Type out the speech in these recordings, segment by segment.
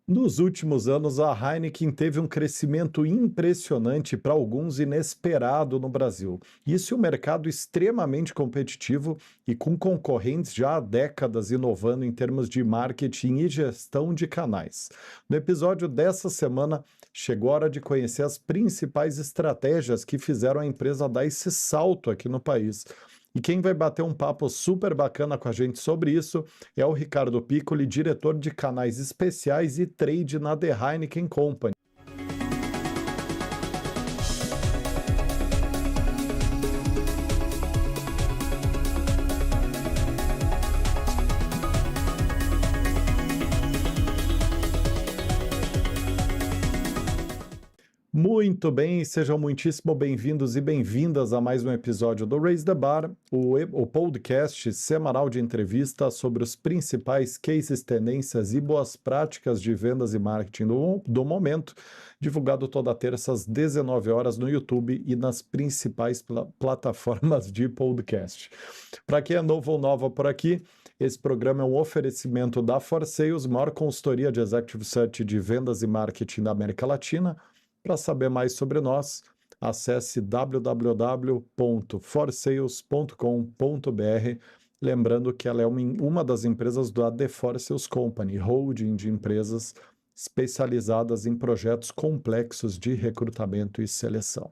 Nos últimos anos, a Heineken teve um crescimento impressionante, para alguns inesperado no Brasil. Isso é um mercado extremamente competitivo e com concorrentes já há décadas inovando em termos de marketing e gestão de canais. No episódio dessa semana, chegou a hora de conhecer as principais estratégias que fizeram a empresa dar esse salto aqui no país. E quem vai bater um papo super bacana com a gente sobre isso é o Ricardo Piccoli, diretor de canais especiais e trade na The Heineken Company. Muito bem, sejam muitíssimo bem-vindos e bem-vindas a mais um episódio do Raise the Bar, o podcast semanal de entrevista sobre os principais cases, tendências e boas práticas de vendas e marketing do momento, divulgado toda terça às 19 horas no YouTube e nas principais plataformas de podcast. Para quem é novo ou nova por aqui, esse programa é um oferecimento da For Sales, maior consultoria de Executive Search de vendas e marketing da América Latina. Para saber mais sobre nós, acesse www.forsales.com.br. Lembrando que ela é uma das empresas da The For Sales Company, holding de empresas especializadas em projetos complexos de recrutamento e seleção.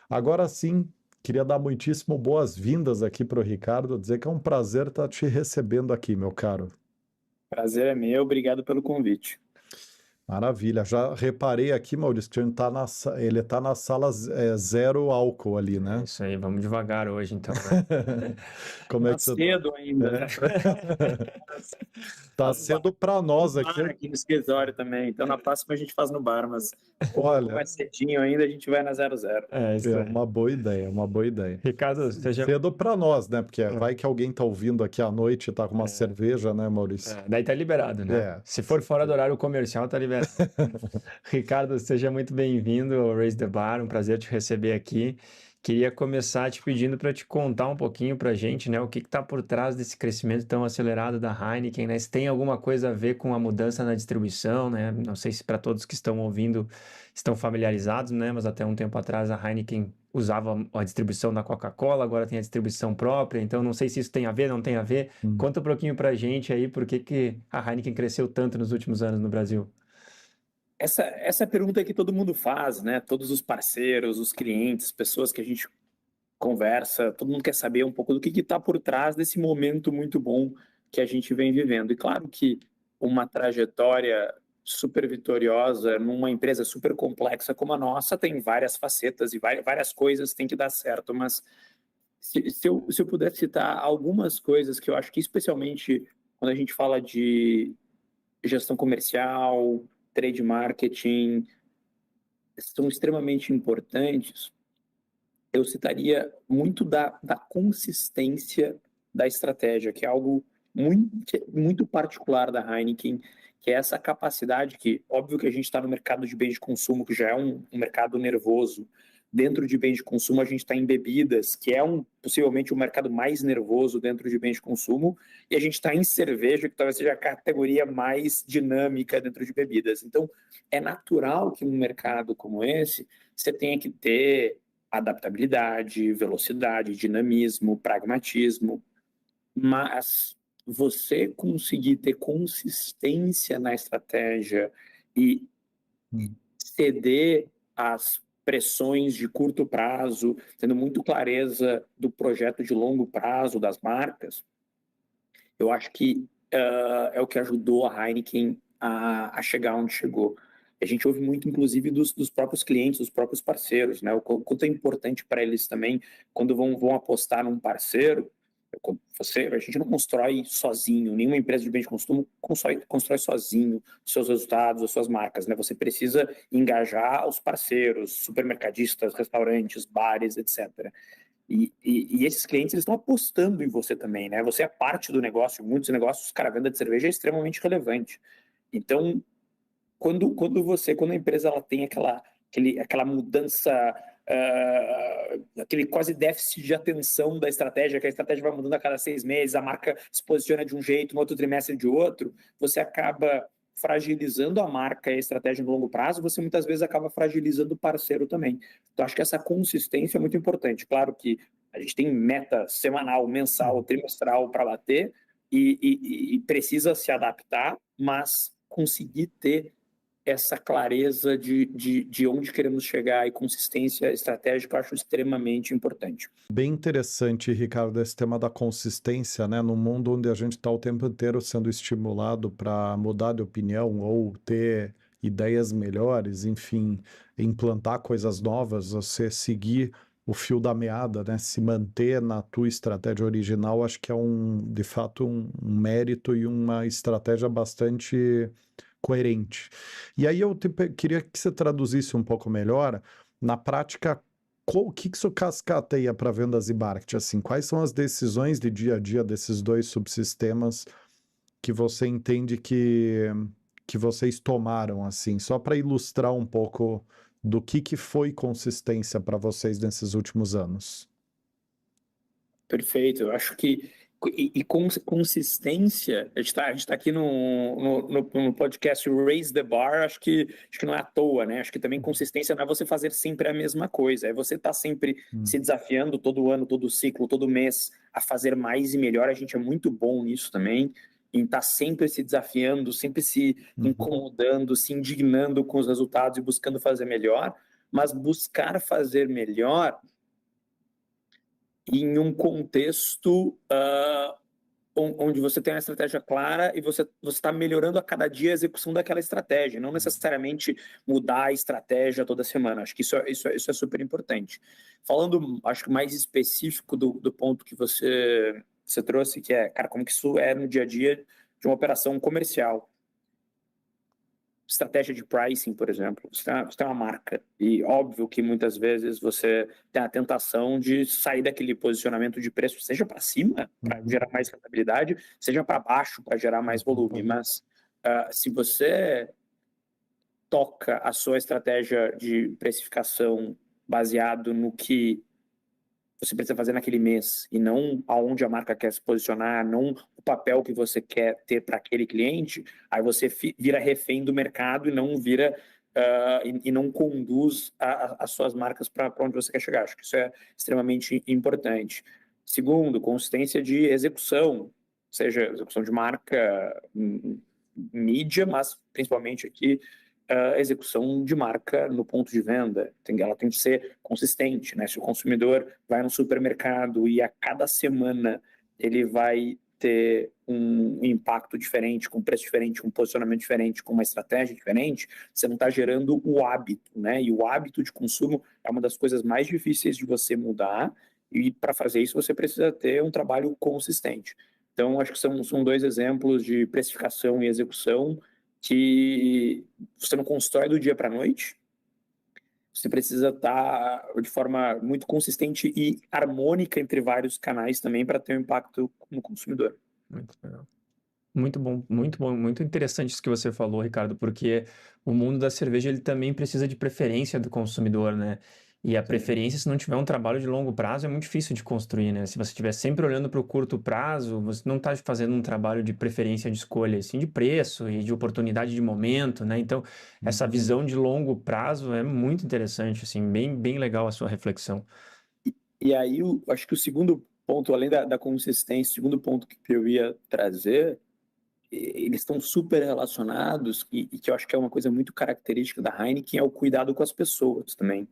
Agora sim, queria dar muitíssimo boas-vindas aqui para o Ricardo, dizer que é um prazer estar te recebendo aqui, meu caro. Prazer é meu, obrigado pelo convite. Maravilha, já reparei aqui, Maurício, que ele tá na sala zero álcool ali, né? Isso aí, vamos devagar hoje então, né? Como é Tá que você cedo ainda, né? tá Faz cedo para nós aqui? aqui no escritório também, então na próxima a gente faz no bar, mas Olha, mais cedinho ainda a gente vai na 00. Isso é aí. uma boa ideia, uma boa ideia. Ricardo, seja... Cedo para nós, né? Porque vai que alguém tá ouvindo aqui à noite e tá com uma cerveja, né, Maurício? daí tá liberado, né? É. Se for fora do horário comercial, tá liberado. Ricardo, seja muito bem-vindo ao Raise the Bar, um prazer te receber aqui. Queria começar te pedindo para te contar um pouquinho para a gente, né, o que está por trás desse crescimento tão acelerado da Heineken, né? Se tem alguma coisa a ver com a mudança na distribuição, né? Não sei se para todos que estão ouvindo estão familiarizados, né? Mas até um tempo atrás a Heineken usava a distribuição da Coca-Cola, agora tem a distribuição própria, então não sei se isso tem a ver, não tem a ver. Conta um pouquinho para a gente aí por que a Heineken cresceu tanto nos últimos anos no Brasil. Essa é a pergunta que todo mundo faz, né? Todos os parceiros, os clientes, pessoas que a gente conversa, todo mundo quer saber um pouco do que está por trás desse momento muito bom que a gente vem vivendo. E claro que uma trajetória super vitoriosa numa empresa super complexa como a nossa tem várias facetas e várias coisas têm que dar certo, mas se eu puder citar algumas coisas que eu acho que especialmente quando a gente fala de gestão comercial, trade marketing, são extremamente importantes, eu citaria muito da consistência da estratégia, que é algo muito particular da Heineken, que é essa capacidade que, óbvio que a gente está no mercado de bens de consumo, que já é um mercado nervoso. Dentro de bens de consumo, a gente está em bebidas, que é possivelmente o mercado mais nervoso dentro de bens de consumo, e a gente está em cerveja, que talvez seja a categoria mais dinâmica dentro de bebidas. Então, é natural que num mercado como esse, você tenha que ter adaptabilidade, velocidade, dinamismo, pragmatismo, mas você conseguir ter consistência na estratégia e ceder às pressões de curto prazo, tendo muito clareza do projeto de longo prazo das marcas, eu acho que é o que ajudou a Heineken a chegar onde chegou. A gente ouve muito, inclusive, dos próprios clientes, dos próprios parceiros, né? O quanto é importante para eles também, quando vão apostar num parceiro, a gente não constrói sozinho, nenhuma empresa de bens de consumo constrói sozinho os seus resultados, as suas marcas, né? Você precisa engajar os parceiros, supermercadistas, restaurantes, bares, etc. E esses clientes eles estão apostando em você também, né? Você é parte do negócio. Muitos negócios, cara, a venda de cerveja é extremamente relevante. Então, quando a empresa ela tem aquela mudança, aquele quase déficit de atenção da estratégia, que a estratégia vai mudando a cada 6 meses, a marca se posiciona de um jeito, no outro trimestre de outro, você acaba fragilizando a marca e a estratégia no longo prazo, você muitas vezes acaba fragilizando o parceiro também. Então, acho que essa consistência é muito importante. Claro que a gente tem meta semanal, mensal, trimestral para bater e precisa se adaptar, mas conseguir ter essa clareza de onde queremos chegar e consistência estratégica eu acho extremamente importante. Bem interessante, Ricardo, esse tema da consistência, né? Num mundo onde a gente está o tempo inteiro sendo estimulado para mudar de opinião ou ter ideias melhores, enfim, implantar coisas novas, você seguir o fio da meada, né? Se manter na tua estratégia original, acho que é de fato um mérito e uma estratégia bastante coerente. E aí eu queria que você traduzisse um pouco melhor, na prática, o que isso cascateia para vendas e marketing? Assim, quais são as decisões de dia a dia desses dois subsistemas que você entende que vocês tomaram, assim, só para ilustrar um pouco do que foi consistência para vocês nesses últimos anos? Perfeito, eu acho que consistência, a gente tá aqui no podcast Raise the Bar, acho que não é à toa, né? Acho que também consistência não é você fazer sempre a mesma coisa, é você estar sempre se desafiando todo ano, todo ciclo, todo mês a fazer mais e melhor. A gente é muito bom nisso também, em estar sempre se desafiando, sempre se incomodando, se indignando com os resultados e buscando fazer melhor, mas buscar fazer melhor em um contexto onde você tem uma estratégia clara e você está melhorando a cada dia a execução daquela estratégia, não necessariamente mudar a estratégia toda semana. Acho que isso é super importante. Falando, acho que mais específico do ponto que você trouxe, que é, cara, como que isso é no dia a dia de uma operação comercial. Estratégia de pricing, por exemplo, você tem uma marca e óbvio que muitas vezes você tem a tentação de sair daquele posicionamento de preço, seja para cima, para gerar mais rentabilidade, seja para baixo, para gerar mais volume, mas se você toca a sua estratégia de precificação baseado no que você precisa fazer naquele mês e não aonde a marca quer se posicionar, não o papel que você quer ter para aquele cliente, aí você vira refém do mercado e não vira e não conduz as suas marcas para onde você quer chegar. Acho que isso é extremamente importante. Segundo, consistência de execução, seja execução de marca, mídia, mas principalmente aqui execução de marca no ponto de venda. Ela tem que ser consistente, né? Se o consumidor vai no supermercado e a cada semana ele vai ter um impacto diferente, com preço diferente, com posicionamento diferente, com uma estratégia diferente, você não está gerando o hábito, né? E o hábito de consumo é uma das coisas mais difíceis de você mudar, e para fazer isso você precisa ter um trabalho consistente. Então, acho que são dois exemplos de precificação e execução que você não constrói do dia para a noite, você precisa estar de forma muito consistente e harmônica entre vários canais também para ter um impacto no consumidor. Muito legal. Muito bom, muito interessante isso que você falou, Ricardo, porque o mundo da cerveja ele também precisa de preferência do consumidor, né? E a preferência, se não tiver um trabalho de longo prazo, é muito difícil de construir, né? Se você estiver sempre olhando para o curto prazo, você não está fazendo um trabalho de preferência de escolha, assim, de preço e de oportunidade de momento, né? Então, essa visão de longo prazo é muito interessante, assim, bem legal a sua reflexão. E aí, acho que o segundo ponto, além da consistência, o segundo ponto que eu ia trazer, eles estão super relacionados e que eu acho que é uma coisa muito característica da Heineken, é o cuidado com as pessoas também.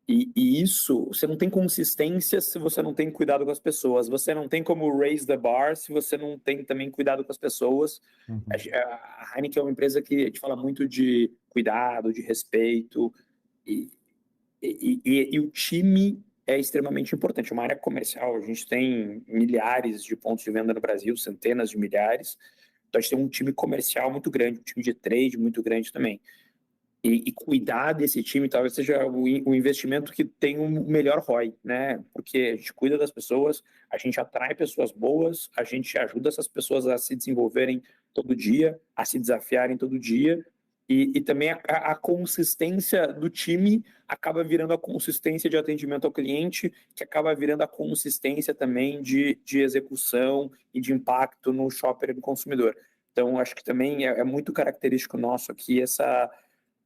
E isso, você não tem consistência se você não tem cuidado com as pessoas. Você não tem como raise the bar se você não tem também cuidado com as pessoas. A Heineken é uma empresa que a gente fala muito de cuidado, de respeito. E o time é extremamente importante. Uma área comercial, a gente tem milhares de pontos de venda no Brasil, centenas de milhares. Então a gente tem um time comercial muito grande, um time de trade muito grande também. E cuidar desse time talvez seja o investimento que tem o melhor ROI, né? Porque a gente cuida das pessoas, a gente atrai pessoas boas, a gente ajuda essas pessoas a se desenvolverem todo dia, a se desafiarem todo dia, e também a consistência do time acaba virando a consistência de atendimento ao cliente, que acaba virando a consistência também de execução e de impacto no shopper e no consumidor. Então, acho que também é muito característico nosso aqui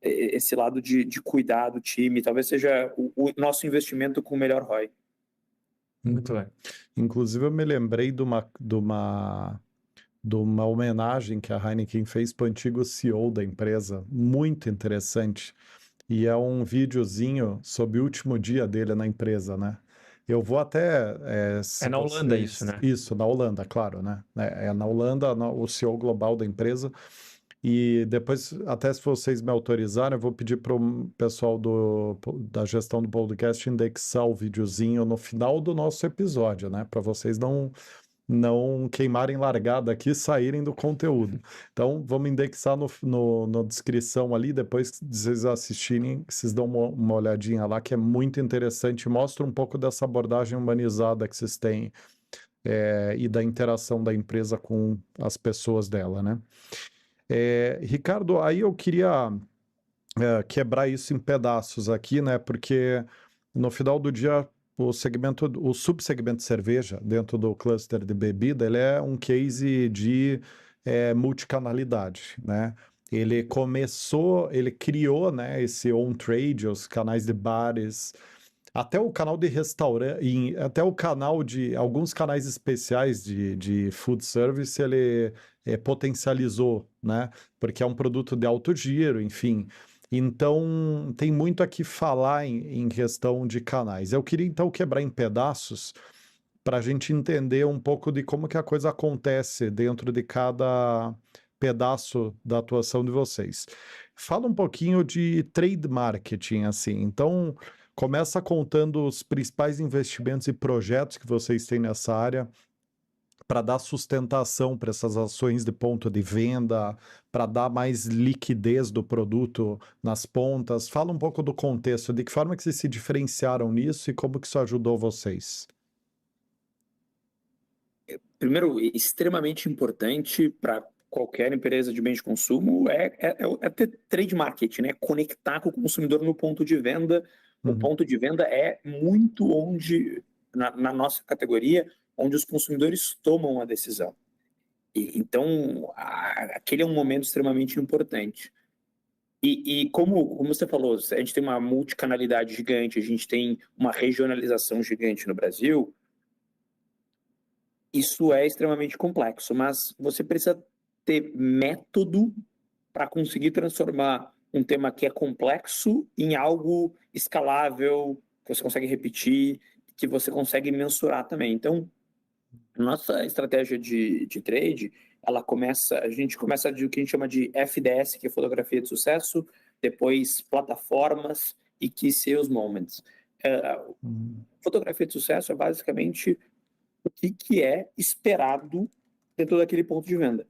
esse lado de cuidar do time. Talvez seja o nosso investimento com o melhor ROI. Muito legal. Inclusive, eu me lembrei de uma homenagem que a Heineken fez para o antigo CEO da empresa, muito interessante. E é um videozinho sobre o último dia dele na empresa, né? Eu vou até. É na Holanda isso, né? Isso, na Holanda, claro, né? É na Holanda, o CEO global da empresa. E depois, até se vocês me autorizarem, eu vou pedir para o pessoal da gestão do podcast indexar o videozinho no final do nosso episódio, né? Para vocês não queimarem largada aqui e saírem do conteúdo. Então, vamos indexar na descrição ali, depois que vocês assistirem, vocês dão uma olhadinha lá, que é muito interessante, mostra um pouco dessa abordagem humanizada que vocês têm e da interação da empresa com as pessoas dela, né? Ricardo, aí eu queria quebrar isso em pedaços aqui, né? Porque no final do dia o subsegmento de cerveja dentro do cluster de bebida, ele é um case de multicanalidade, né? Ele criou, né, esse on-trade, os canais de bares, até o canal de restaurante, até o canal de alguns canais especiais de food service, ele potencializou, né? Porque é um produto de alto giro, enfim. Então, tem muito aqui falar em questão de canais. Eu queria, então, quebrar em pedaços para a gente entender um pouco de como que a coisa acontece dentro de cada pedaço da atuação de vocês. Fala um pouquinho de trade marketing, assim. Então, começa contando os principais investimentos e projetos que vocês têm nessa área para dar sustentação para essas ações de ponto de venda, para dar mais liquidez do produto nas pontas. Fala um pouco do contexto, de que forma que vocês se diferenciaram nisso e como que isso ajudou vocês. Primeiro, extremamente importante para qualquer empresa de bens de consumo é ter trade marketing, né? Conectar com o consumidor no ponto de venda. O ponto de venda é muito onde, na nossa categoria, onde os consumidores tomam a decisão. Então, aquele é um momento extremamente importante. E como você falou, a gente tem uma multicanalidade gigante, a gente tem uma regionalização gigante no Brasil. Isso é extremamente complexo, mas você precisa ter método para conseguir transformar um tema que é complexo em algo escalável, que você consegue repetir, que você consegue mensurar também. Então, nossa estratégia de trade, a gente começa de o que a gente chama de FDS, que é fotografia de sucesso, depois plataformas e Key Sales Moments. Fotografia de sucesso é basicamente o que é esperado dentro daquele ponto de venda.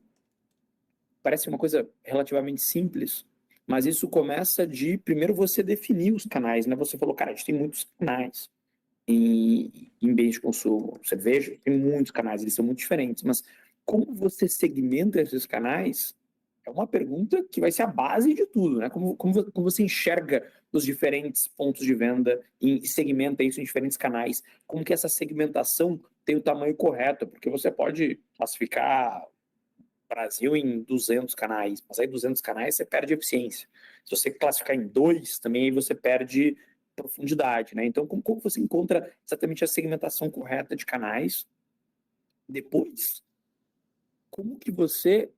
Parece uma coisa relativamente simples, mas isso começa de, primeiro, você definir os canais, né? Você falou, cara, a gente tem muitos canais em bens de consumo. Cerveja, tem muitos canais, eles são muito diferentes, mas como você segmenta esses canais é uma pergunta que vai ser a base de tudo, né? Como você enxerga os diferentes pontos de venda e segmenta isso em diferentes canais? Como que essa segmentação tem o tamanho correto? Porque você pode classificar o Brasil em 200 canais, mas aí 200 canais você perde eficiência. Se você classificar em 2, também aí você perde profundidade, né? Então, como você encontra exatamente a segmentação correta de canais? Depois, como que você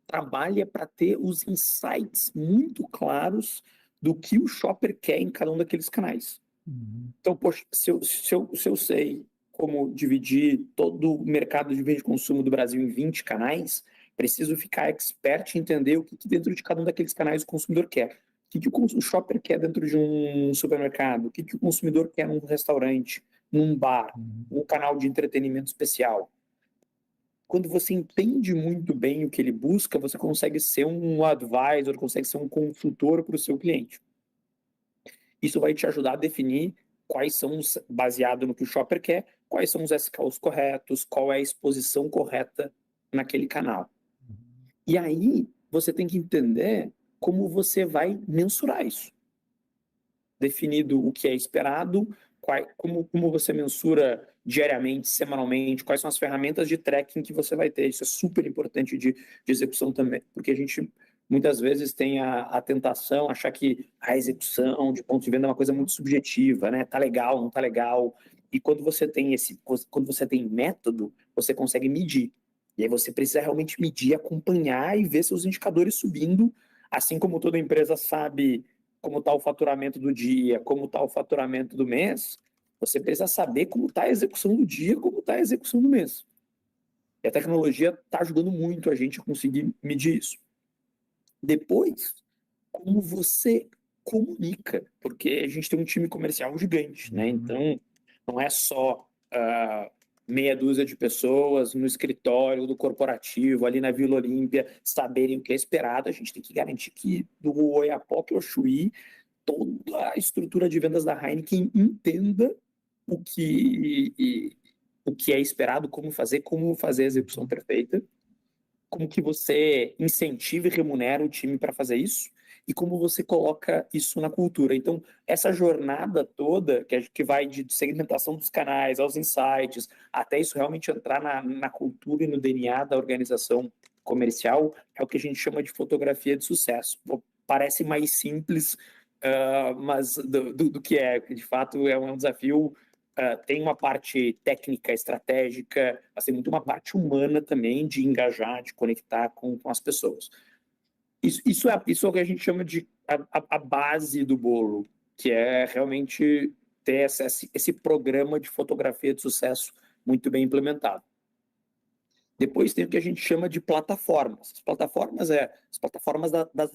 trabalha para ter os insights muito claros do que o shopper quer em cada um daqueles canais. Então, poxa, se eu sei como dividir todo o mercado de bens de consumo do Brasil em 20 canais, preciso ficar expert em entender o que dentro de cada um daqueles canais o consumidor quer. O que o shopper quer dentro de um supermercado, o que o consumidor quer num restaurante, num bar, num canal de entretenimento especial. Quando você entende muito bem o que ele busca, você consegue ser um advisor, consegue ser um consultor para o seu cliente. Isso vai te ajudar a definir quais são, baseado no que o shopper quer, quais são os SKUs corretos, qual é a exposição correta naquele canal. E aí, você tem que entender como você vai mensurar isso. Definido o que é esperado, como você mensura diariamente, semanalmente, quais são as ferramentas de tracking que você vai ter. Isso é super importante de execução também, porque a gente muitas vezes tem a tentação, achar que a execução de ponto de venda é uma coisa muito subjetiva, né? Tá legal, não tá legal. E quando você tem método, você consegue medir. E aí você precisa realmente medir, acompanhar e ver seus indicadores subindo, assim como toda empresa sabe como está o faturamento do dia, como está o faturamento do mês, você precisa saber como está a execução do dia, como está a execução do mês. E a tecnologia está ajudando muito a gente a conseguir medir isso. Depois, como você comunica, porque a gente tem um time comercial gigante, né? Então, não é só meia dúzia de pessoas no escritório do corporativo, ali na Vila Olímpia, saberem o que é esperado. A gente tem que garantir que do Oiapoque ao Chuí, toda a estrutura de vendas da Heineken entenda o que é esperado, como fazer a execução perfeita, como que você incentiva e remunera o time para fazer isso e como você coloca isso na cultura. Então, essa jornada toda, que vai de segmentação dos canais aos insights, até isso realmente entrar na cultura e no DNA da organização comercial, é o que a gente chama de fotografia de sucesso. Parece mais simples, mas do que é. De fato, é um desafio. Tem uma parte técnica, estratégica, mas tem muito uma parte humana também de engajar, de conectar com as pessoas. Isso é o que a gente chama de a base do bolo, que é realmente ter esse programa de fotografia de sucesso muito bem implementado. Depois tem o que a gente chama de plataformas. As plataformas as plataformas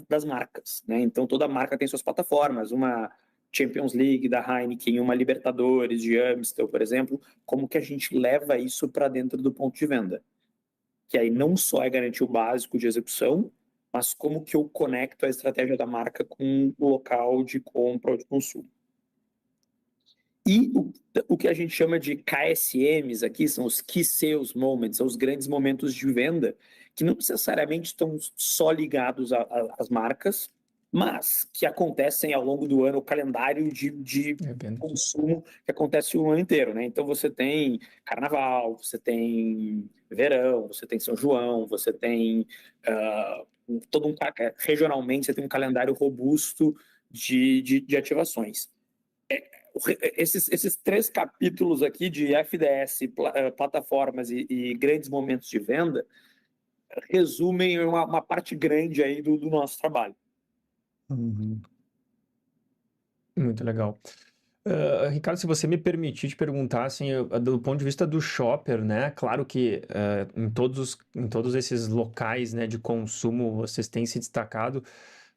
das marcas, né? Então, toda marca tem suas plataformas. Uma Champions League da Heineken, uma Libertadores de Amstel, por exemplo. Como que a gente leva isso para dentro do ponto de venda? Que aí não só é garantir o básico de execução, mas como que eu conecto a estratégia da marca com o local de compra ou de consumo. E o que a gente chama de KSMs aqui, são os Key Sales Moments, são os grandes momentos de venda, que não necessariamente estão só ligados às marcas, mas que acontecem ao longo do ano, o calendário de consumo que acontece o ano inteiro, né? Então você tem Carnaval, você tem Verão, você tem São João, você tem regionalmente você tem um calendário robusto de ativações. Esses 3 capítulos aqui de FDS, plataformas e grandes momentos de venda resumem uma parte grande aí do nosso trabalho. Muito legal. Ricardo, se você me permitir te perguntar, assim, do ponto de vista do shopper, né? Claro que em todos esses locais, né, de consumo vocês têm se destacado,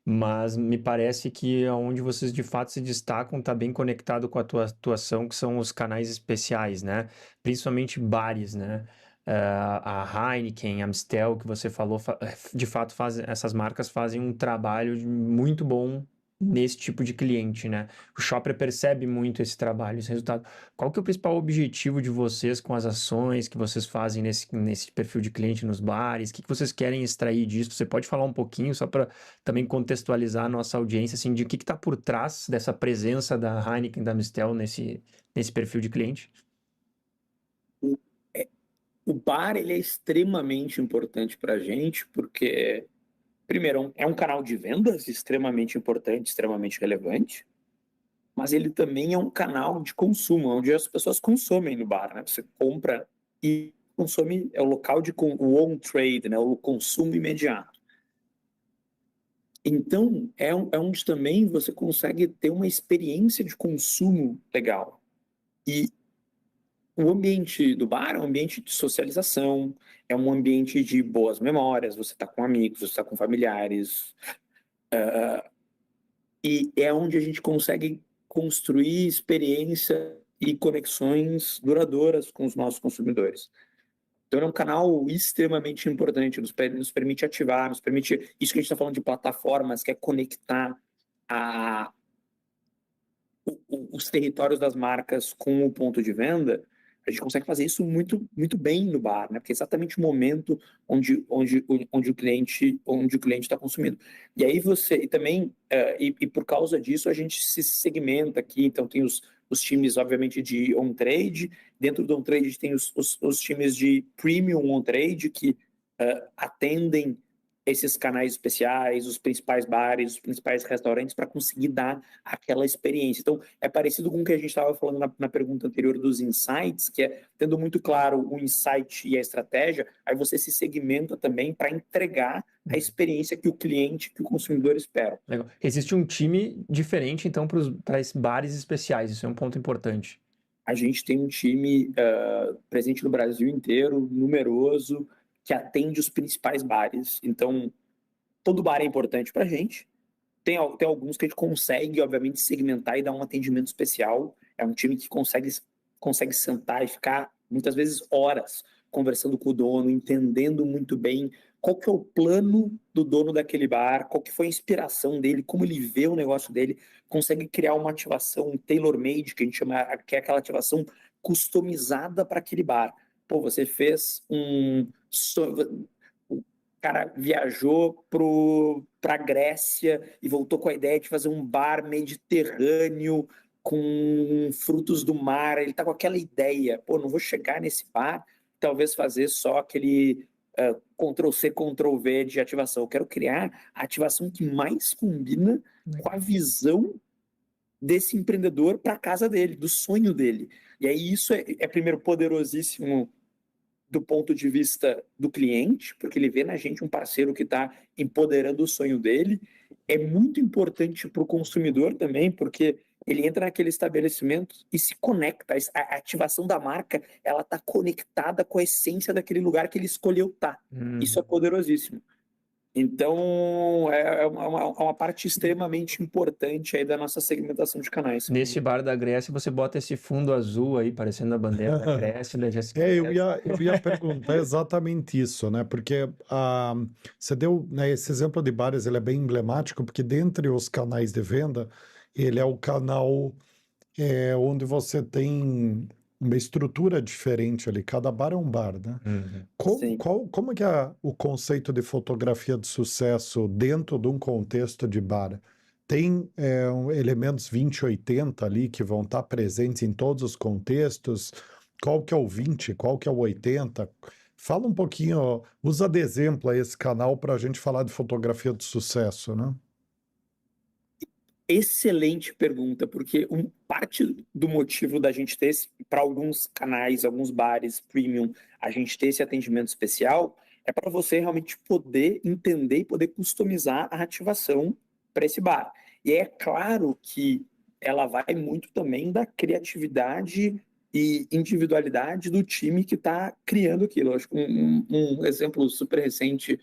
mas me parece que onde vocês de fato se destacam está bem conectado com a tua atuação, que são os canais especiais, né? Principalmente bares, né? A Heineken, a Amstel, que você falou, de fato essas marcas fazem um trabalho muito bom nesse tipo de cliente, né? O shopper percebe muito esse trabalho, esse resultado. Qual que é o principal objetivo de vocês com as ações que vocês fazem nesse perfil de cliente nos bares? O que vocês querem extrair disso? Você pode falar um pouquinho, só para também contextualizar a nossa audiência, assim, de o que está por trás dessa presença da Heineken, da Amstel nesse perfil de cliente? O bar ele é extremamente importante para a gente, porque, primeiro, é um canal de vendas extremamente importante, extremamente relevante, mas ele também é um canal de consumo, onde as pessoas consomem no bar, né? Você compra e consome, é o local de o on-trade, né? O consumo imediato. Então, é onde também você consegue ter uma experiência de consumo legal. E o ambiente do bar é um ambiente de socialização, é um ambiente de boas memórias, você está com amigos, você está com familiares, e é onde a gente consegue construir experiência e conexões duradouras com os nossos consumidores. Então é um canal extremamente importante, nos permite ativar, nos permite, isso que a gente está falando de plataformas, que é conectar os territórios das marcas com o ponto de venda, A gente consegue fazer isso muito, muito bem no bar, né? Porque é exatamente o momento onde o cliente está consumindo. E aí e também, e por causa disso, a gente se segmenta aqui. Então, tem os times, obviamente, de on-trade. Dentro do on-trade tem os times de premium on-trade, que atendem esses canais especiais, os principais bares, os principais restaurantes, para conseguir dar aquela experiência. Então, é parecido com o que a gente estava falando na pergunta anterior dos insights, que é tendo muito claro o insight e a estratégia, aí você se segmenta também para entregar a experiência que o cliente, que o consumidor espera. Legal. Existe um time diferente, então, para esses bares especiais, isso é um ponto importante. A gente tem um time presente no Brasil inteiro, numeroso, que atende os principais bares. Então, todo bar é importante para a gente. Tem alguns que a gente consegue, obviamente, segmentar e dar um atendimento especial. É um time que consegue sentar e ficar, muitas vezes, horas conversando com o dono, entendendo muito bem qual que é o plano do dono daquele bar, qual que foi a inspiração dele, como ele vê o negócio dele, consegue criar uma ativação tailor-made, que a gente chama, que é aquela ativação customizada para aquele bar. Pô, você fez o cara viajou para a Grécia e voltou com a ideia de fazer um bar mediterrâneo com frutos do mar. Ele está com aquela ideia, pô, não vou chegar nesse bar, talvez fazer só aquele Ctrl+C, Ctrl+V de ativação. Eu quero criar a ativação que mais combina com a visão desse empreendedor para a casa dele, do sonho dele. E aí isso é primeiro, poderosíssimo do ponto de vista do cliente, porque ele vê na gente um parceiro que está empoderando o sonho dele. É muito importante para o consumidor também, porque ele entra naquele estabelecimento e se conecta. A ativação da marca, ela está conectada com a essência daquele lugar que ele escolheu estar. Isso é poderosíssimo. Então, é uma parte extremamente importante aí da nossa segmentação de canais. Nesse bar da Grécia, você bota esse fundo azul aí, parecendo a bandeira da Grécia. Eu ia perguntar exatamente isso, né? Porque você deu, né, esse exemplo de bares, ele é bem emblemático, porque dentre os canais de venda, ele é o canal onde você tem uma estrutura diferente ali. Cada bar é um bar, né? Como que é o conceito de fotografia de sucesso dentro de um contexto de bar? Tem elementos 20/80 ali que vão estar presentes em todos os contextos? Qual que é o 20? Qual que é o 80? Fala um pouquinho, usa de exemplo aí esse canal para a gente falar de fotografia de sucesso, né? Excelente pergunta, porque parte do motivo da gente ter, para alguns canais, alguns bares premium, a gente ter esse atendimento especial, é para você realmente poder entender e poder customizar a ativação para esse bar. E é claro que ela vai muito também da criatividade e individualidade do time que está criando aquilo. Acho que um exemplo super recente,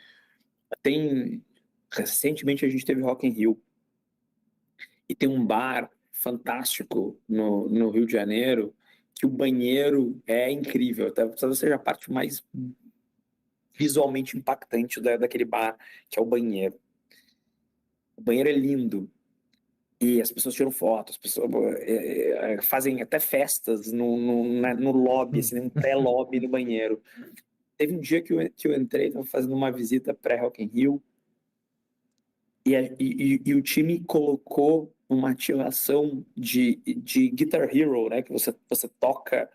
recentemente a gente teve Rock in Rio, e tem um bar fantástico no Rio de Janeiro, que o banheiro é incrível. Talvez seja a parte mais visualmente impactante daquele bar, que é o banheiro. O banheiro é lindo. E as pessoas tiram fotos, as pessoas fazem até festas no lobby, assim, um pré-lobby no banheiro. Teve um dia que eu entrei, estava fazendo uma visita pré-Rock in Rio, e o time colocou uma ativação de Guitar Hero, né? Que você toca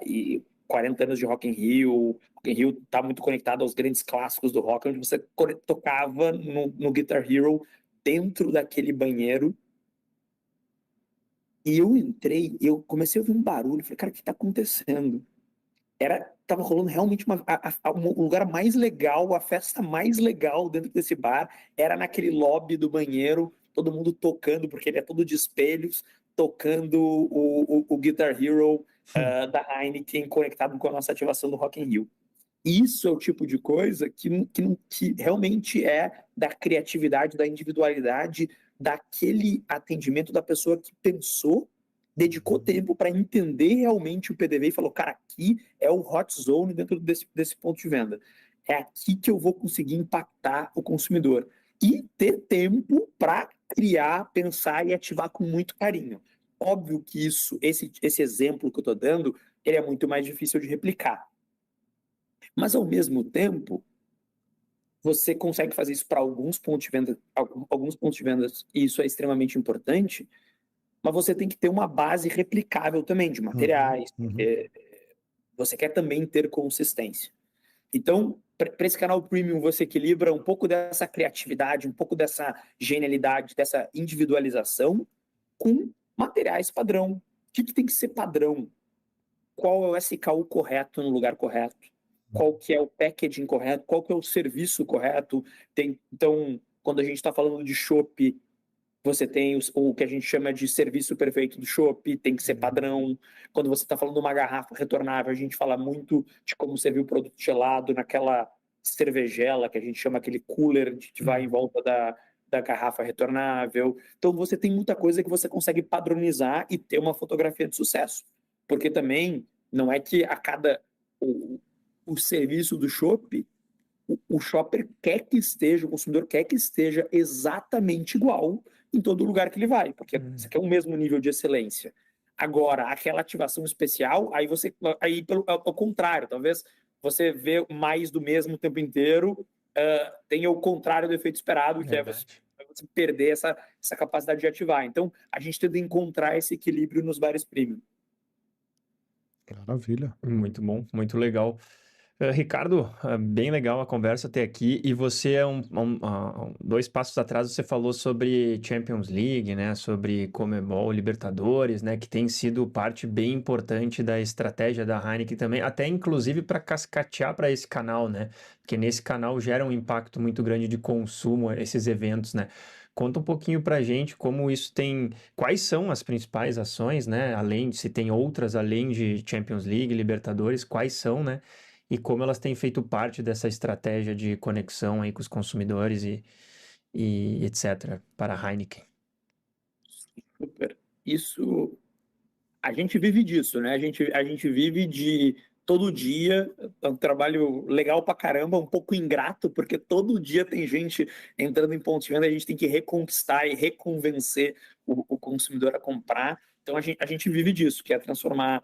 e 40 anos de Rock in Rio. Rock in Rio está muito conectado aos grandes clássicos do rock, onde você tocava no Guitar Hero dentro daquele banheiro. E eu entrei, eu comecei a ouvir um barulho, falei, cara, o que está acontecendo? Tava rolando realmente o lugar mais legal, a festa mais legal dentro desse bar, era naquele lobby do banheiro, todo mundo tocando, porque ele é todo de espelhos, tocando o Guitar Hero da Heineken, conectado com a nossa ativação do Rock in Rio. Isso é o tipo de coisa que realmente é da criatividade, da individualidade, daquele atendimento da pessoa que pensou, dedicou tempo para entender realmente o PDV e falou, cara, aqui é o hot zone dentro desse ponto de venda. É aqui que eu vou conseguir impactar o consumidor. E ter tempo para criar, pensar e ativar com muito carinho. Óbvio que esse exemplo que eu estou dando ele é muito mais difícil de replicar. Mas, ao mesmo tempo, você consegue fazer isso para alguns pontos de venda, e isso é extremamente importante, mas você tem que ter uma base replicável também de materiais, você quer também ter consistência. Então, para esse canal premium, você equilibra um pouco dessa criatividade, um pouco dessa genialidade, dessa individualização com materiais padrão. O que tem que ser padrão? Qual é o SKU correto no lugar correto? Qual que é o packaging correto? Qual que é o serviço correto? Então, quando a gente está falando de chopp, você tem o que a gente chama de serviço perfeito do chopp, tem que ser padrão. Quando você está falando de uma garrafa retornável, a gente fala muito de como servir o produto gelado naquela cervejela, que a gente chama aquele cooler que vai em volta da garrafa retornável. Então, você tem muita coisa que você consegue padronizar e ter uma fotografia de sucesso. Porque também não é que a cada... O serviço do chopp, o shopper quer que esteja, o consumidor quer que esteja exatamente igual em todo lugar que ele vai, porque você quer o mesmo nível de excelência. Agora, aquela ativação especial, aí ao contrário, talvez você vê mais do mesmo o tempo inteiro, tenha o contrário do efeito esperado, que é você perder essa capacidade de ativar. Então, a gente tenta encontrar esse equilíbrio nos bares premium. Maravilha. Muito bom, muito legal. Ricardo, bem legal a conversa até aqui. E você, 2 passos atrás, você falou sobre Champions League, né? Sobre Conmebol, Libertadores, né? Que tem sido parte bem importante da estratégia da Heineken também, até inclusive para cascatear para esse canal, né? Porque nesse canal gera um impacto muito grande de consumo esses eventos, né? Conta um pouquinho pra gente como isso tem... Quais são as principais ações, né? Se tem outras além de Champions League, Libertadores, quais são, né? E como elas têm feito parte dessa estratégia de conexão aí com os consumidores e etc. para a Heineken. Super. Isso, a gente vive disso, né? A gente vive de todo dia, é um trabalho legal pra caramba, um pouco ingrato, porque todo dia tem gente entrando em pontos de venda, a gente tem que reconquistar e reconvencer o consumidor a comprar. Então a gente vive disso, que é transformar,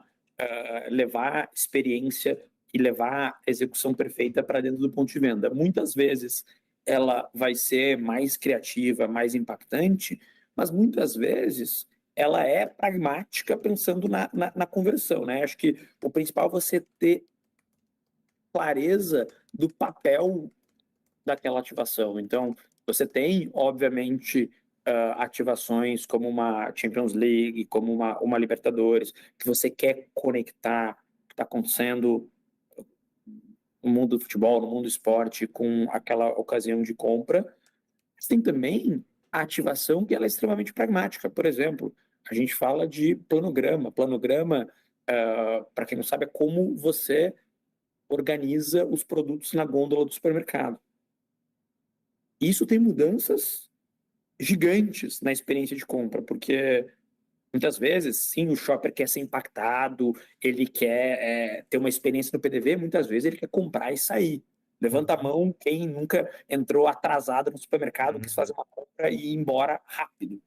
levar experiência e levar a execução perfeita para dentro do ponto de venda. Muitas vezes ela vai ser mais criativa, mais impactante, mas muitas vezes ela é pragmática pensando na conversão, né? Acho que o principal é você ter clareza do papel daquela ativação. Então, você tem, obviamente, ativações como uma Champions League, como uma Libertadores, que você quer conectar o que está acontecendo no mundo do futebol, no mundo do esporte, com aquela ocasião de compra. Mas tem também a ativação que ela é extremamente pragmática. Por exemplo, a gente fala de planograma. Planograma, para quem não sabe, é como você organiza os produtos na gôndola do supermercado. Isso tem mudanças gigantes na experiência de compra, porque muitas vezes, sim, o shopper quer ser impactado, ele quer ter uma experiência no PDV, muitas vezes ele quer comprar e sair. Levanta a mão quem nunca entrou atrasado no supermercado, quis fazer uma compra e ir embora rápido.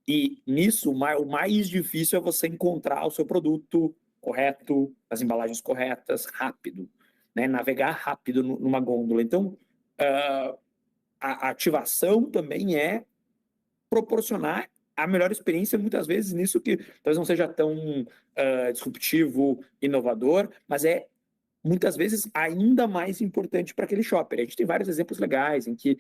E nisso, o mais difícil é você encontrar o seu produto correto, as embalagens corretas, rápido, né? Navegar rápido numa gôndola. Então, a ativação também é proporcionar a melhor experiência, muitas vezes nisso que talvez não seja tão disruptivo, inovador, mas é muitas vezes ainda mais importante para aquele shopper. A gente tem vários exemplos legais em que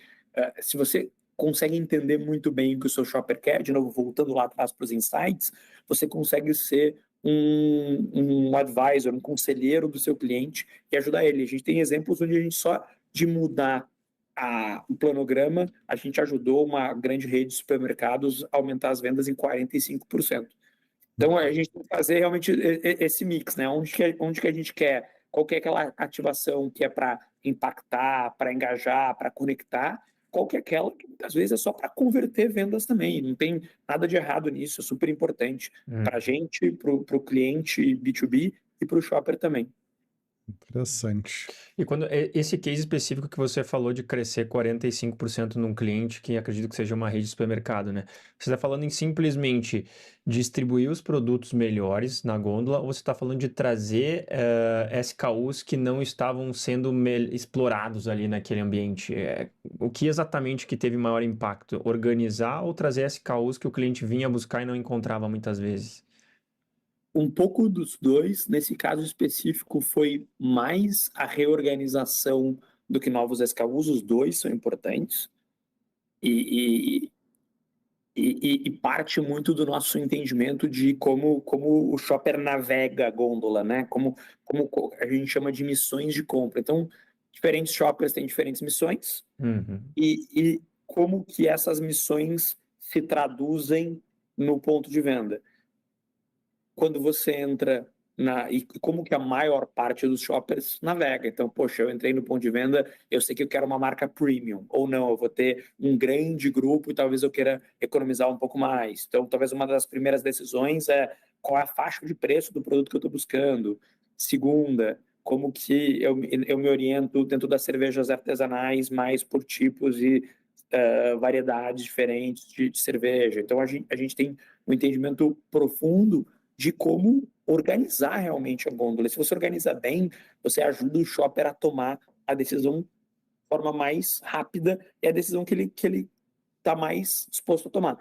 se você consegue entender muito bem o que o seu shopper quer, de novo, voltando lá atrás para os insights, você consegue ser um advisor, um conselheiro do seu cliente e ajudar ele. A gente tem exemplos onde a gente só de mudar o planograma, a gente ajudou uma grande rede de supermercados a aumentar as vendas em 45%. Então, a gente tem que fazer realmente esse mix, né? Onde que a gente quer, qual que é aquela ativação que é para impactar, para engajar, para conectar, qual que é aquela que muitas vezes é só para converter vendas também. Não tem nada de errado nisso, é super importante para a gente, para o cliente B2B e para o shopper também. Interessante. E quando esse case específico que você falou de crescer 45% num cliente, que acredito que seja uma rede de supermercado, né? Você está falando em simplesmente distribuir os produtos melhores na gôndola, ou você está falando de trazer SKUs que não estavam sendo explorados ali naquele ambiente? O que exatamente que teve maior impacto? Organizar ou trazer SKUs que o cliente vinha buscar e não encontrava muitas vezes? Um pouco dos dois, nesse caso específico, foi mais a reorganização do que novos SKUs, os dois são importantes, e, e parte muito do nosso entendimento de como o shopper navega a gôndola, né? Como a gente chama de missões de compra. Então, diferentes shoppers têm diferentes missões, Uhum. e como que essas missões se traduzem no ponto de venda. Quando você entra e como que a maior parte dos shoppers navega. Então, poxa, eu entrei no ponto de venda, eu sei que eu quero uma marca premium, ou não, eu vou ter um grande grupo e talvez eu queira economizar um pouco mais. Então, talvez uma das primeiras decisões é qual é a faixa de preço do produto que eu estou buscando. Segunda, como que eu me oriento dentro das cervejas artesanais mais por tipos e variedades diferentes de cerveja. Então, a gente tem um entendimento profundo de como organizar realmente a gôndola. Se você organiza bem, você ajuda o shopper a tomar a decisão de forma mais rápida e a decisão que ele está mais disposto a tomar.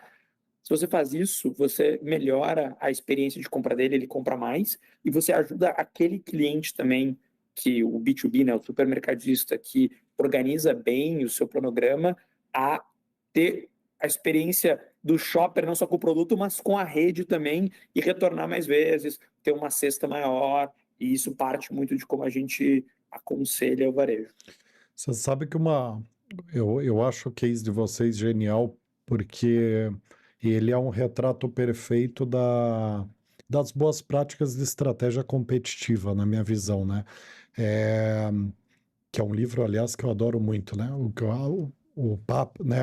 Se você faz isso, você melhora a experiência de compra dele, ele compra mais, e você ajuda aquele cliente também, que o B2B, né, o supermercadista, que organiza bem o seu cronograma, a ter a experiência do shopper, não só com o produto, mas com a rede também, e retornar mais vezes, ter uma cesta maior, e isso parte muito de como a gente aconselha o varejo. Você sabe que eu acho o case de vocês genial, porque ele é um retrato perfeito das boas práticas de estratégia competitiva, na minha visão, né? É, que é um livro, aliás, que eu adoro muito, né? O papo, né?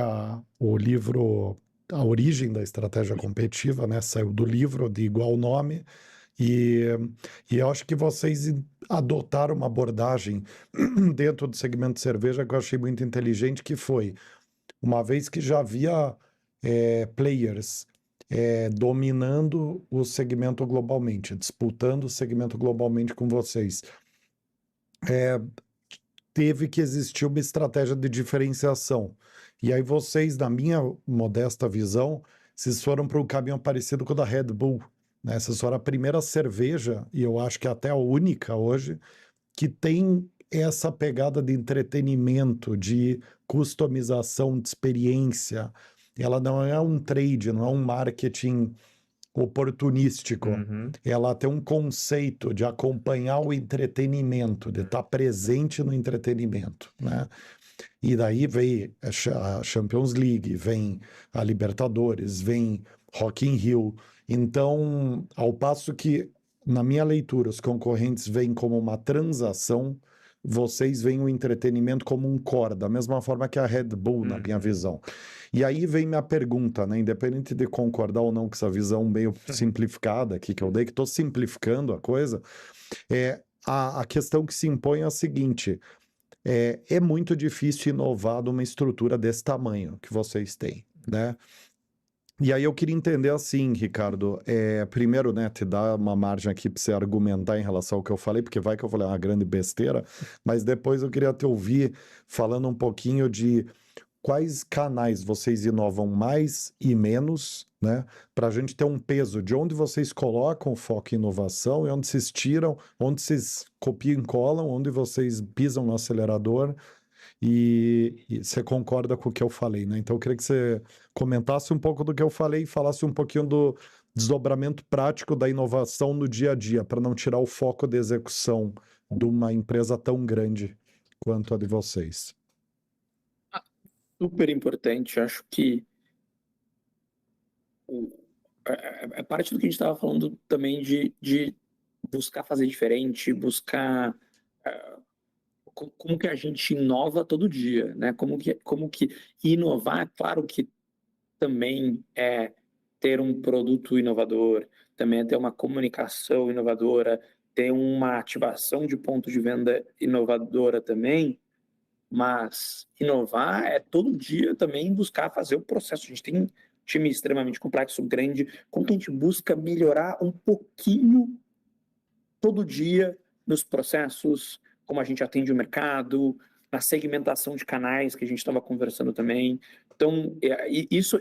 O livro A Origem da Estratégia Competitiva, né? Saiu do livro de igual nome, e, e eu acho que vocês adotaram uma abordagem dentro do segmento de cerveja que eu achei muito inteligente, que foi, uma vez que já havia players dominando o segmento globalmente, disputando o segmento globalmente com vocês, teve que existir uma estratégia de diferenciação. E aí vocês, na minha modesta visão, vocês foram para um caminho parecido com o da Red Bull, né? Vocês foram a primeira cerveja, e eu acho que até a única hoje, que tem essa pegada de entretenimento, de customização, de experiência. Ela não é um trade, não é um marketing oportunístico. Uhum. Ela tem um conceito de acompanhar o entretenimento, de estar presente no entretenimento, né? E daí vem a Champions League, vem a Libertadores, vem Rock in Rio. Então, ao passo que, na minha leitura, os concorrentes veem como uma transação, vocês veem o entretenimento como um core, da mesma forma que a Red Bull, na minha visão. E aí vem minha pergunta, né? Independente de concordar ou não com essa visão meio simplificada aqui que eu dei, que estou simplificando a coisa, a questão que se impõe é a seguinte: é muito difícil inovar numa estrutura desse tamanho que vocês têm, né? E aí eu queria entender assim, Ricardo, primeiro, né, te dar uma margem aqui para você argumentar em relação ao que eu falei, porque vai que eu falei uma grande besteira, mas depois eu queria te ouvir falando um pouquinho de quais canais vocês inovam mais e menos, né? Para a gente ter um peso de onde vocês colocam o foco em inovação e onde vocês tiram, onde vocês copiam e colam, onde vocês pisam no acelerador. E você concorda com o que eu falei, né? Então eu queria que você comentasse um pouco do que eu falei e falasse um pouquinho do desdobramento prático da inovação no dia a dia, para não tirar o foco de execução de uma empresa tão grande quanto a de vocês. Super importante, acho que é parte do que a gente estava falando também de buscar fazer diferente, buscar como que a gente inova todo dia, né? Como que inovar, claro que também é ter um produto inovador, também é ter uma comunicação inovadora, ter uma ativação de ponto de venda inovadora também, mas inovar é todo dia também buscar fazer o processo. A gente tem um time extremamente complexo, grande, como que a gente busca melhorar um pouquinho todo dia nos processos, como a gente atende o mercado, na segmentação de canais que a gente estava conversando também. Então, isso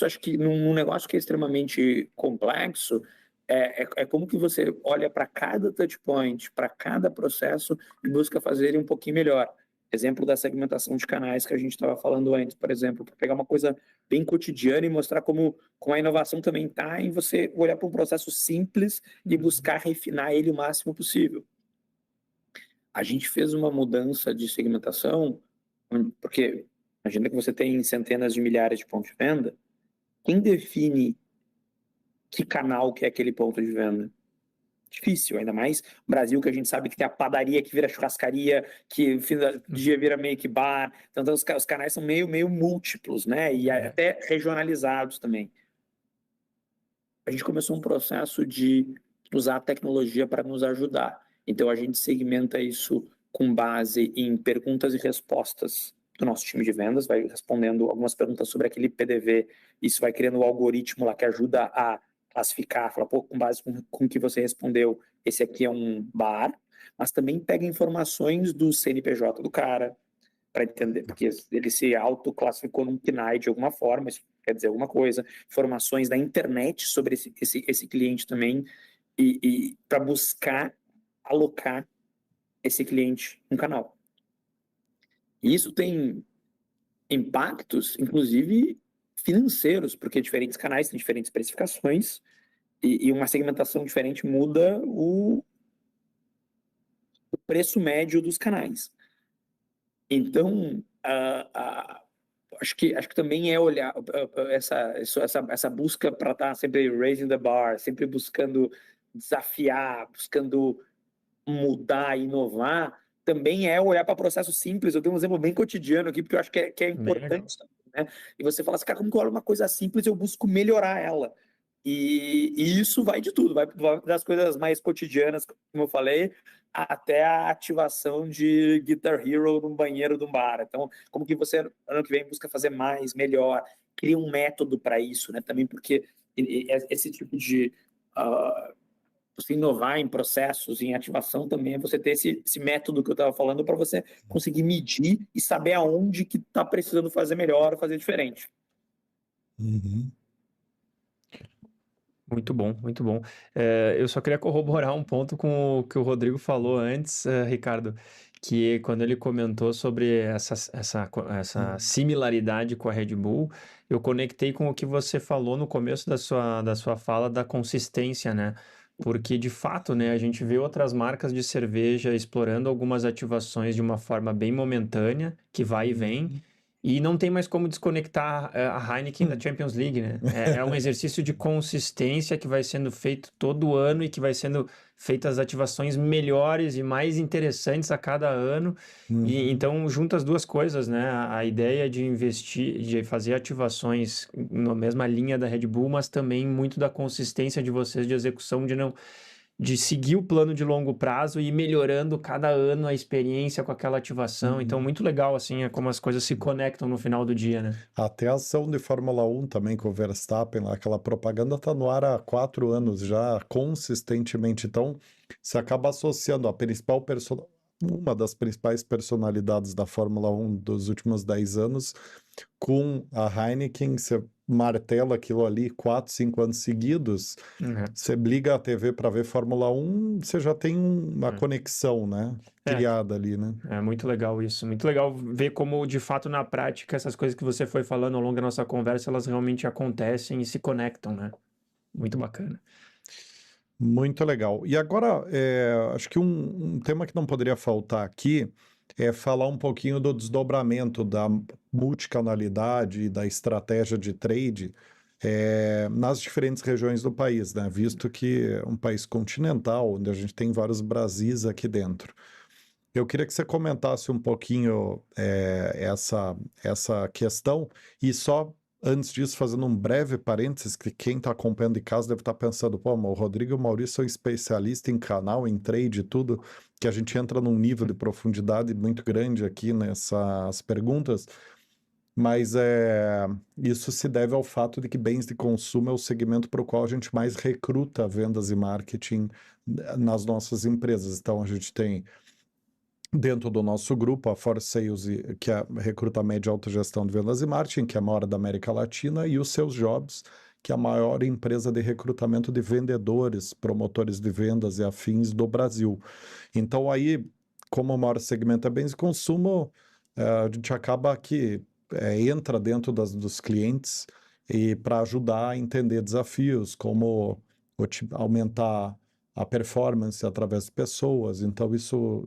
acho que num negócio que é extremamente complexo, é como que você olha para cada touch point, para cada processo e busca fazer ele um pouquinho melhor. Exemplo da segmentação de canais que a gente estava falando antes, por exemplo, para pegar uma coisa bem cotidiana e mostrar como a inovação também está em você olhar para um processo simples e buscar refinar ele o máximo possível. A gente fez uma mudança de segmentação, porque imagina que você tem centenas de milhares de pontos de venda, quem define que canal que é aquele ponto de venda? Difícil, ainda mais no Brasil, que a gente sabe que tem a padaria que vira churrascaria, que fim do dia vira meio que bar, então os canais são meio múltiplos, né, e até regionalizados também. A gente começou um processo de usar a tecnologia para nos ajudar, então a gente segmenta isso com base em perguntas e respostas do nosso time de vendas, vai respondendo algumas perguntas sobre aquele PDV, isso vai criando um algoritmo lá que ajuda a classificar, falar, pô, com base com o que você respondeu, esse aqui é um bar, mas também pega informações do CNPJ do cara, para entender, porque ele se autoclassificou num PNAE de alguma forma, isso quer dizer alguma coisa, informações da internet sobre esse cliente também, e para buscar alocar esse cliente no canal. E isso tem impactos, inclusive financeiros, porque diferentes canais têm diferentes precificações e uma segmentação diferente muda o preço médio dos canais. Então, acho que também é olhar essa busca para estar sempre raising the bar, sempre buscando desafiar, buscando mudar, inovar, também é olhar para processos simples. Eu dei um exemplo bem cotidiano aqui, porque eu acho que é importante, né? E você fala assim, cara, como que eu olho uma coisa simples, eu busco melhorar ela. E isso vai de tudo, vai das coisas mais cotidianas, como eu falei, até a ativação de Guitar Hero no banheiro de um bar. Então, como que você, ano que vem, busca fazer mais, melhor, cria um método para isso, né? Também porque esse tipo de... você inovar em processos, em ativação também, é você ter esse método que eu estava falando para você conseguir medir e saber aonde que está precisando fazer melhor ou fazer diferente. Uhum. Muito bom, muito bom. Eu só queria corroborar um ponto com o que o Rodrigo falou antes, Ricardo, que quando ele comentou sobre essa similaridade com a Red Bull, eu conectei com o que você falou no começo da sua fala da consistência, né? Porque, de fato, né, a gente vê outras marcas de cerveja explorando algumas ativações de uma forma bem momentânea, que vai e vem, e não tem mais como desconectar a Heineken da Champions League, né? É um exercício de consistência que vai sendo feito todo ano e que vai sendo feitas ativações melhores e mais interessantes a cada ano. E então junta as duas coisas, né? A ideia de investir, de fazer ativações na mesma linha da Red Bull, mas também muito da consistência de vocês de execução, de seguir o plano de longo prazo e ir melhorando cada ano a experiência com aquela ativação. Então, muito legal, assim, é como as coisas se conectam no final do dia, né? Até a ação de Fórmula 1 também com o Verstappen, lá, aquela propaganda está no ar há 4 anos já, consistentemente. Então, você acaba associando uma das principais personalidades da Fórmula 1 dos últimos 10 anos com a Heineken, você martela aquilo ali 4, 5 anos seguidos, você liga a TV para ver Fórmula 1, você já tem uma conexão, né? Criada ali, né? É muito legal isso, muito legal ver como, de fato, na prática, essas coisas que você foi falando ao longo da nossa conversa, elas realmente acontecem e se conectam, né? Muito bacana. Muito legal. E agora, acho que um tema que não poderia faltar aqui é falar um pouquinho do desdobramento da multicanalidade e da estratégia de trade nas diferentes regiões do país, né? Visto que é um país continental, onde a gente tem vários Brasis aqui dentro. Eu queria que você comentasse um pouquinho essa questão e só Antes disso, fazendo um breve parênteses, que quem está acompanhando de casa deve estar pensando, pô, mas o Rodrigo e o Maurício são especialistas em canal, em trade e tudo, que a gente entra num nível de profundidade muito grande aqui nessas perguntas, mas isso se deve ao fato de que bens de consumo é o segmento para o qual a gente mais recruta vendas e marketing nas nossas empresas. Então, a gente tem dentro do nosso grupo, a Force Sales, que recruta a média e alta gestão de vendas e marketing, que é a maior da América Latina, e o Seus Jobs, que é a maior empresa de recrutamento de vendedores, promotores de vendas e afins do Brasil. Então aí, como o maior segmento é bens de consumo, a gente acaba que entra dentro dos clientes e para ajudar a entender desafios, como aumentar a performance através de pessoas. Então isso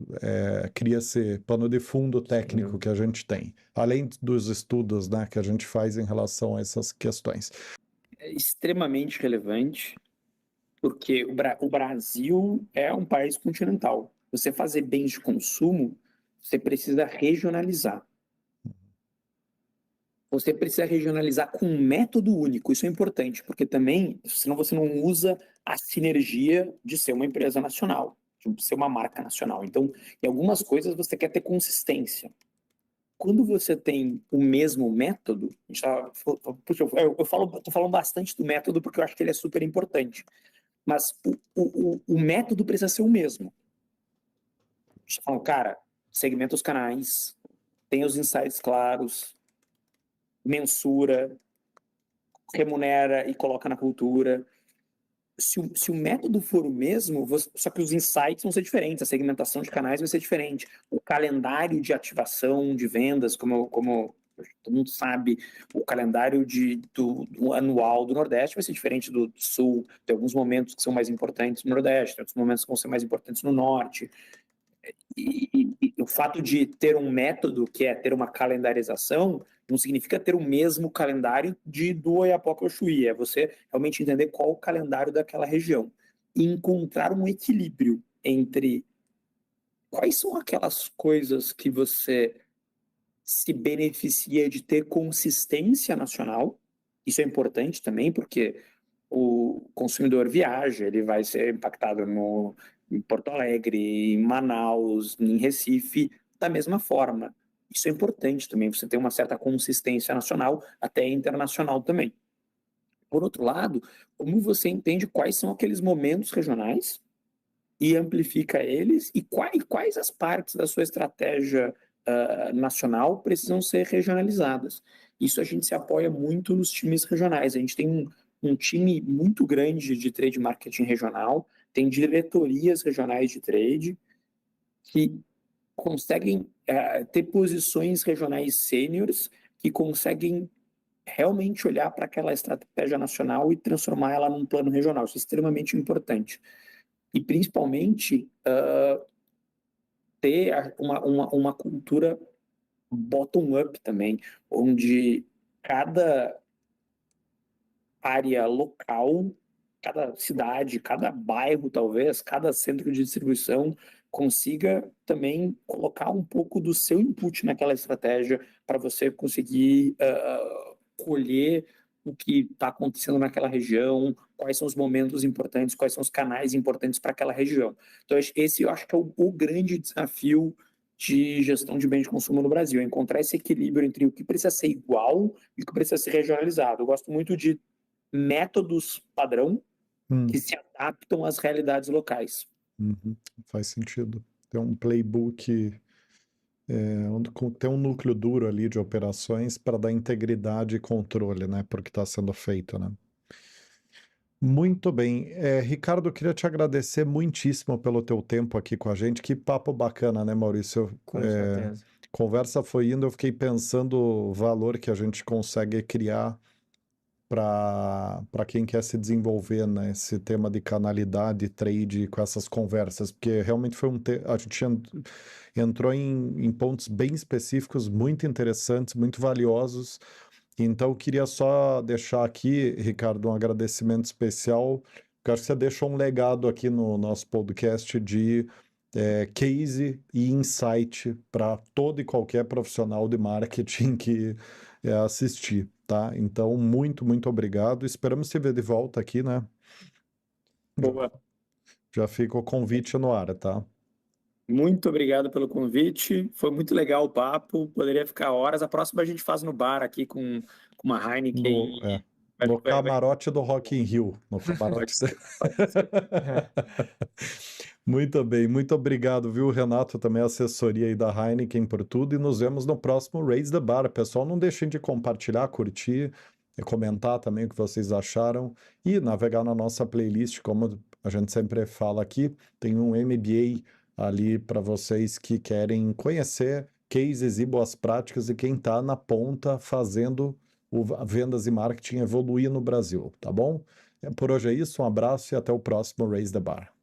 cria esse pano de fundo técnico que a gente tem, além dos estudos, né, que a gente faz em relação a essas questões. É extremamente relevante, porque o Brasil é um país continental. Você fazer bens de consumo, você precisa regionalizar. Você precisa regionalizar com um método único. Isso é importante, porque também, senão você não usa a sinergia de ser uma empresa nacional, de ser uma marca nacional. Então, em algumas coisas você quer ter consistência. Quando você tem o mesmo método, eu estou falando bastante do método porque eu acho que ele é super importante, mas o método precisa ser o mesmo. A gente está falando, cara, segmenta os canais, tem os insights claros, mensura, remunera e coloca na cultura. Se o método for o mesmo, só que os insights vão ser diferentes, a segmentação de canais vai ser diferente, o calendário de ativação de vendas, como todo mundo sabe, o calendário do anual do Nordeste vai ser diferente do Sul, tem alguns momentos que são mais importantes no Nordeste, tem outros momentos que vão ser mais importantes no Norte. E o fato de ter um método, que é ter uma calendarização, não significa ter o mesmo calendário do Oiapoque ao Chuí, é você realmente entender qual o calendário daquela região e encontrar um equilíbrio entre quais são aquelas coisas que você se beneficia de ter consistência nacional. Isso é importante também, porque o consumidor viaja, ele vai ser impactado em Porto Alegre, em Manaus, em Recife, da mesma forma. Isso é importante também, você ter uma certa consistência nacional, até internacional também. Por outro lado, como você entende quais são aqueles momentos regionais e amplifica eles, e quais as partes da sua estratégia nacional precisam ser regionalizadas. Isso a gente se apoia muito nos times regionais. A gente tem um time muito grande de trade marketing regional, tem diretorias regionais de trade que conseguem ter posições regionais sêniores, que conseguem realmente olhar para aquela estratégia nacional e transformar ela num plano regional. Isso é extremamente importante. E principalmente ter uma cultura bottom-up também, onde cada área local, cada cidade, cada bairro, talvez, cada centro de distribuição consiga também colocar um pouco do seu input naquela estratégia para você conseguir colher o que está acontecendo naquela região, quais são os momentos importantes, quais são os canais importantes para aquela região. Então, esse eu acho que é o grande desafio de gestão de bens de consumo no Brasil, é encontrar esse equilíbrio entre o que precisa ser igual e o que precisa ser regionalizado. Eu gosto muito de métodos padrão que se adaptam às realidades locais. Faz sentido. Tem um playbook, tem um núcleo duro ali de operações para dar integridade e controle, né, porque está sendo feito, né? Muito bem. Ricardo, eu queria te agradecer muitíssimo pelo teu tempo aqui com a gente. Que papo bacana, né, Maurício? Com certeza. Conversa foi indo, eu fiquei pensando o valor que a gente consegue criar para quem quer se desenvolver nesse tema de canalidade, trade, com essas conversas, porque realmente foi a gente entrou em pontos bem específicos, muito interessantes, muito valiosos. Então, eu queria só deixar aqui, Ricardo, um agradecimento especial, porque eu acho que você deixou um legado aqui no nosso podcast de case e insight para todo e qualquer profissional de marketing que assistir. tá? Então, muito, muito obrigado. Esperamos te ver de volta aqui, né? Boa. Já fica o convite no ar, tá? Muito obrigado pelo convite. Foi muito legal o papo. Poderia ficar horas. A próxima a gente faz no bar aqui com uma Heineken. No camarote do Rock in Rio. No camarote. Pode ser. Muito bem, muito obrigado, viu, Renato, também a assessoria aí da Heineken por tudo, e nos vemos no próximo Raise the Bar. Pessoal, não deixem de compartilhar, curtir e comentar também o que vocês acharam e navegar na nossa playlist, como a gente sempre fala aqui, tem um MBA ali para vocês que querem conhecer cases e boas práticas e quem está na ponta fazendo vendas e marketing evoluir no Brasil, tá bom? Por hoje é isso, um abraço e até o próximo Raise the Bar.